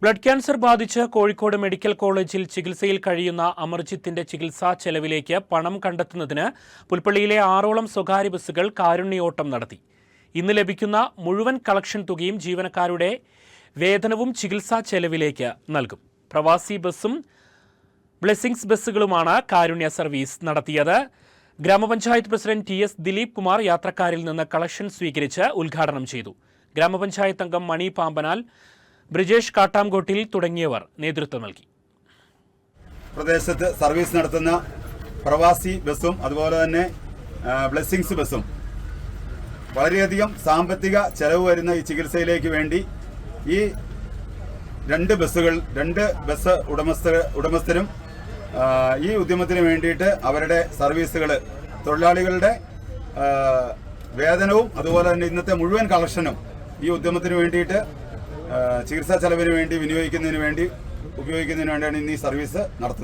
Blood cancer ബാധിച്ച് Kozhikode medical കോളേജിൽ ചികിത്സയിൽ കഴിയുന്ന അമർജിത്തിന്റെ ചികിത്സാ ചെലവിലേക്ക് പണം കണ്ടെത്തുന്നതിന് പുൽപ്പള്ളിയിലെ 6ഓളം സ്വകാര്യ ബസ്സുകൾ കാരുണ്യോട്ടം നടത്തി. ഇന്ന് ലഭിക്കുന്ന മുഴുവൻ കളക്ഷൻ തുകയും ജീവനക്കാരുടെ വേതനവും ചികിത്സാ ചെലവിലേക്ക് നൽകും. പ്രവാസി ബസ്സും ബ്ലെസ്സിംഗ്സ് ബസ്സുകളുമാണ് കാരുണ്യ സർവീസ് നടത്തിയത്. ഗ്രാമപഞ്ചായത്ത് president T S Dileep Kumar യാത്രക്കാരിൽ നിന്ന് കളക്ഷൻ സ്വീകരിച്ച് ഉദ്ഘാടനം ചെയ്തു. ഗ്രാമപഞ്ചായത്ത് അംഗം മണി പാമ്പനാൽ, ബ്രിജേഷ് കാട്ടാംകോട്ടിൽ തുടങ്ങിയവർ നേതൃത്വം നൽകി. പ്രദേശത്ത് സർവീസ് നടത്തുന്ന പ്രവാസി ബസ്സും അതുപോലെ തന്നെ ബ്ലെസ്സിംഗ്സ് ബസ്സും വളരെയധികം സാമ്പത്തിക ചെലവ് വരുന്ന ഈ ചികിത്സയിലേക്ക് വേണ്ടി ഈ രണ്ട് ബസ് ഉടമസ്ഥരും ഈ ഉദ്യമത്തിന് വേണ്ടിയിട്ട് അവരുടെ സർവീസുകൾ, തൊഴിലാളികളുടെ വേതനവും അതുപോലെ തന്നെ ഇന്നത്തെ മുഴുവൻ കളക്ഷനും ഈ ഉദ്യമത്തിന് വേണ്ടിയിട്ട് ചികിത്സാ ചെലവിന് വേണ്ടി ഉപയോഗിക്കുന്നതിന് വേണ്ടിയാണ് ഇന്ന് ഈ സർവീസ് നടത്തുന്നത്.